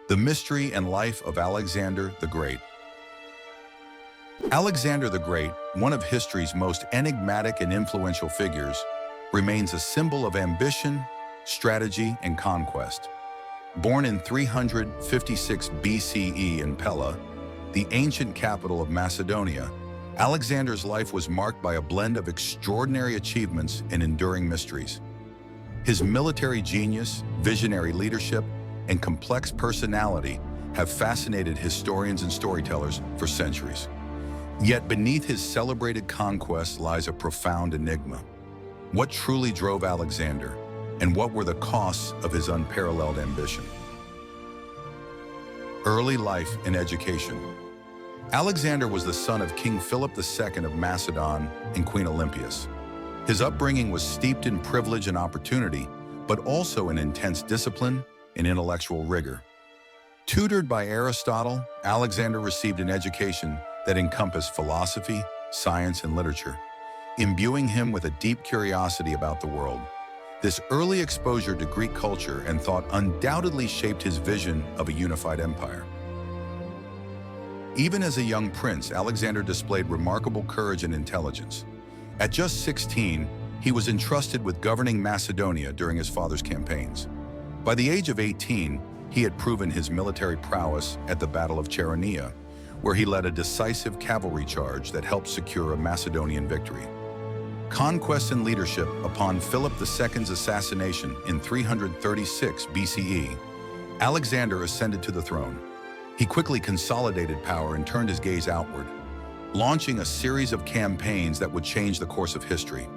The Mystery and Life of Alexander the Great. Alexander the Great, one of history's most enigmatic and influential figures, remains a symbol of ambition, strategy, and conquest. Born in 356 BCE in Pella, the ancient capital of Macedonia, Alexander's life was marked by a blend of extraordinary achievements and enduring mysteries. His military genius, visionary leadership, and complex personality have fascinated historians and storytellers for centuries. Yet beneath his celebrated conquests lies a profound enigma. What truly drove Alexander, and what were the costs of his unparalleled ambition? Early life and education. Alexander was the son of King Philip II of Macedon and Queen Olympias. His upbringing was steeped in privilege and opportunity, but also in intense discipline and intellectual rigor. Tutored by Aristotle, Alexander received an education that encompassed philosophy, science, and literature, imbuing him with a deep curiosity about the world. This early exposure to Greek culture and thought undoubtedly shaped his vision of a unified empire. Even as a young prince, Alexander displayed remarkable courage and intelligence. At just 16, he was entrusted with governing Macedonia during his father's campaigns. By the age of 18, he had proven his military prowess at the Battle of Chaeronea, where he led a decisive cavalry charge that helped secure a Macedonian victory. Conquest and leadership. Upon Philip II's assassination in 336 BCE, Alexander ascended to the throne. He quickly consolidated power and turned his gaze outward, launching a series of campaigns that would change the course of history.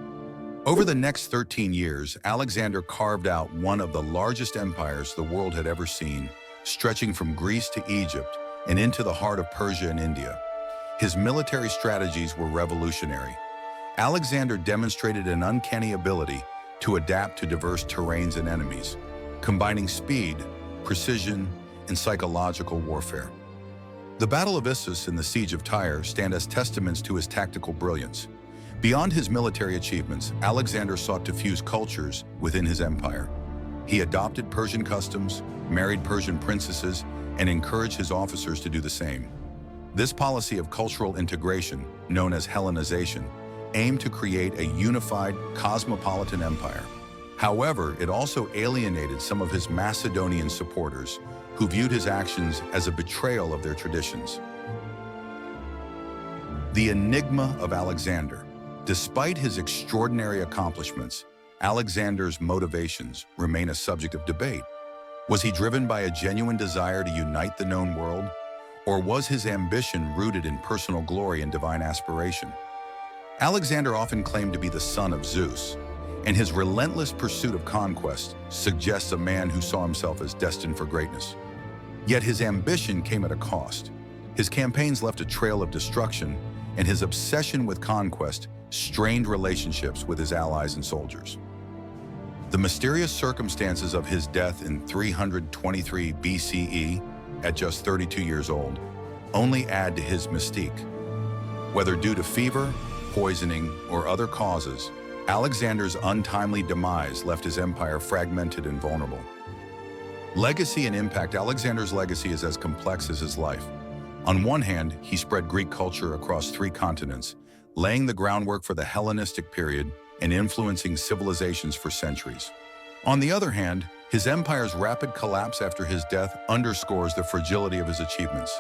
Over the next 13 years, Alexander carved out one of the largest empires the world had ever seen, stretching from Greece to Egypt and into the heart of Persia and India. His military strategies were revolutionary. Alexander demonstrated an uncanny ability to adapt to diverse terrains and enemies, combining speed, precision, and psychological warfare. The Battle of Issus and the Siege of Tyre stand as testaments to his tactical brilliance. Beyond his military achievements, Alexander sought to fuse cultures within his empire. He adopted Persian customs, married Persian princesses, and encouraged his officers to do the same. This policy of cultural integration, known as Hellenization, aimed to create a unified, cosmopolitan empire. However, it also alienated some of his Macedonian supporters, who viewed his actions as a betrayal of their traditions. The enigma of Alexander. Despite his extraordinary accomplishments, Alexander's motivations remain a subject of debate. Was he driven by a genuine desire to unite the known world, or was his ambition rooted in personal glory and divine aspiration? Alexander often claimed to be the son of Zeus, and his relentless pursuit of conquest suggests a man who saw himself as destined for greatness. Yet his ambition came at a cost. His campaigns left a trail of destruction, and his obsession with conquest strained relationships with his allies and soldiers. The mysterious circumstances of his death in 323 BCE, at just 32 years old, only add to his mystique. Whether due to fever, poisoning, or other causes, Alexander's untimely demise left his empire fragmented and vulnerable. Legacy and impact. Alexander's legacy is as complex as his life. On one hand, he spread Greek culture across 3 continents, laying the groundwork for the Hellenistic period and influencing civilizations for centuries. On the other hand, his empire's rapid collapse after his death underscores the fragility of his achievements.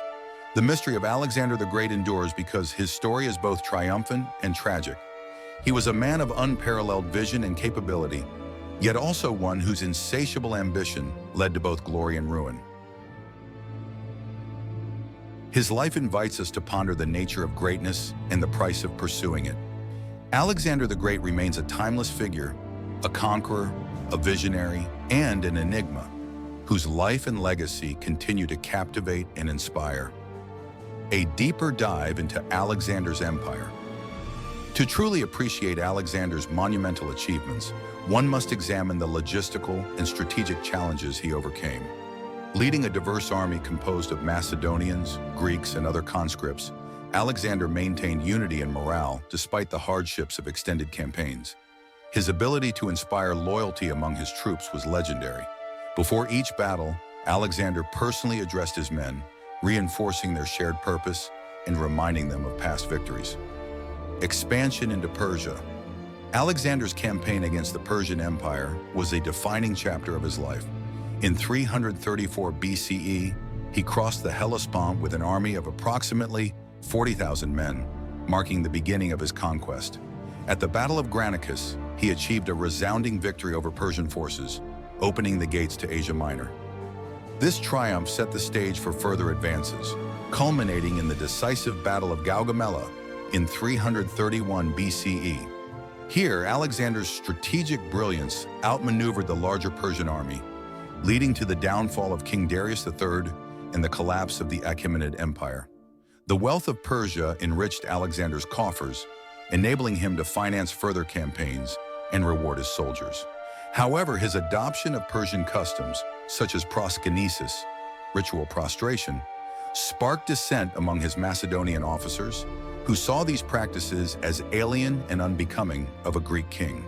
The mystery of Alexander the Great endures because his story is both triumphant and tragic. He was a man of unparalleled vision and capability, yet also one whose insatiable ambition led to both glory and ruin. His life invites us to ponder the nature of greatness and the price of pursuing it. Alexander the Great remains a timeless figure, a conqueror, a visionary, and an enigma, whose life and legacy continue to captivate and inspire. A deeper dive into Alexander's empire. To truly appreciate Alexander's monumental achievements, one must examine the logistical and strategic challenges he overcame. Leading a diverse army composed of Macedonians, Greeks, and other conscripts, Alexander maintained unity and morale despite the hardships of extended campaigns. His ability to inspire loyalty among his troops was legendary. Before each battle, Alexander personally addressed his men, reinforcing their shared purpose and reminding them of past victories. Expansion into Persia. Alexander's campaign against the Persian Empire was a defining chapter of his life. In 334 BCE, he crossed the Hellespont with an army of approximately 40,000 men, marking the beginning of his conquest. At the Battle of Granicus, he achieved a resounding victory over Persian forces, opening the gates to Asia Minor. This triumph set the stage for further advances, culminating in the decisive Battle of Gaugamela in 331 BCE. Here, Alexander's strategic brilliance outmaneuvered the larger Persian army, leading to the downfall of King Darius III and the collapse of the Achaemenid Empire. The wealth of Persia enriched Alexander's coffers, enabling him to finance further campaigns and reward his soldiers. However, his adoption of Persian customs, such as proskynesis, ritual prostration, sparked dissent among his Macedonian officers, who saw these practices as alien and unbecoming of a Greek king.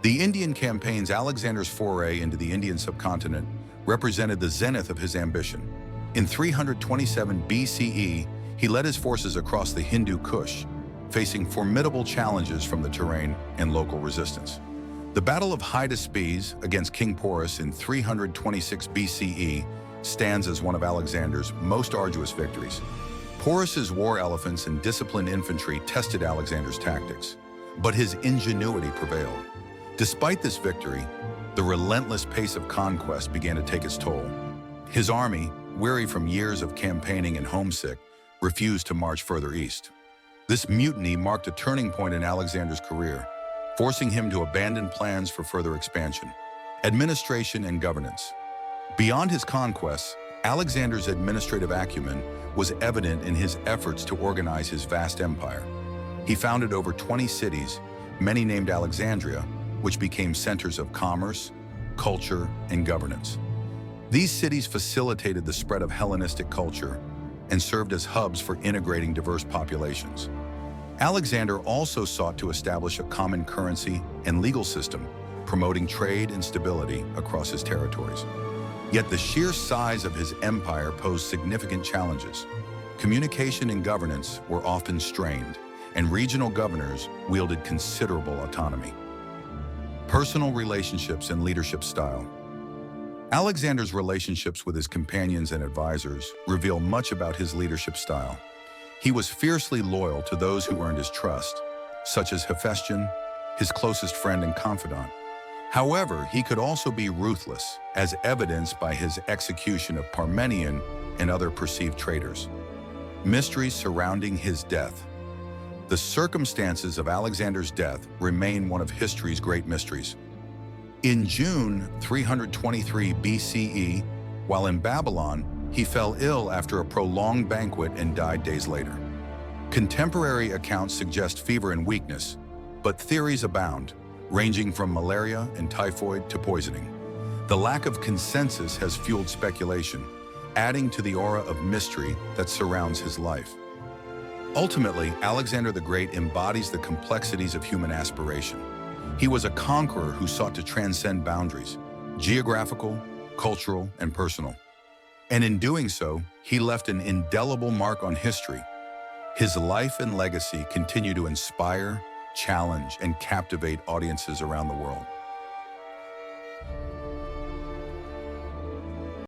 The Indian campaigns, Alexander's foray into the Indian subcontinent, represented the zenith of his ambition. In 327 BCE, he led his forces across the Hindu Kush, facing formidable challenges from the terrain and local resistance. The Battle of Hydaspes against King Porus in 326 BCE stands as one of Alexander's most arduous victories. Porus's war elephants and disciplined infantry tested Alexander's tactics, but his ingenuity prevailed. Despite this victory, the relentless pace of conquest began to take its toll. His army, weary from years of campaigning and homesick, refused to march further east. This mutiny marked a turning point in Alexander's career, forcing him to abandon plans for further expansion. Administration and governance. Beyond his conquests, Alexander's administrative acumen was evident in his efforts to organize his vast empire. He founded over 20 cities, many named Alexandria, which became centers of commerce, culture, and governance. These cities facilitated the spread of Hellenistic culture and served as hubs for integrating diverse populations. Alexander also sought to establish a common currency and legal system, promoting trade and stability across his territories. Yet the sheer size of his empire posed significant challenges. Communication and governance were often strained, and regional governors wielded considerable autonomy. Personal relationships and leadership style. Alexander's relationships with his companions and advisors reveal much about his leadership style. He was fiercely loyal to those who earned his trust, such as Hephaestion, his closest friend and confidant. However, he could also be ruthless, as evidenced by his execution of Parmenion and other perceived traitors. Mysteries surrounding his death. The circumstances of Alexander's death remain one of history's great mysteries. In June 323 BCE, while in Babylon, he fell ill after a prolonged banquet and died days later. Contemporary accounts suggest fever and weakness, but theories abound, ranging from malaria and typhoid to poisoning. The lack of consensus has fueled speculation, adding to the aura of mystery that surrounds his life. Ultimately, Alexander the Great embodies the complexities of human aspiration. He was a conqueror who sought to transcend boundaries, geographical, cultural, and personal. And in doing so, he left an indelible mark on history. His life and legacy continue to inspire, challenge, and captivate audiences around the world.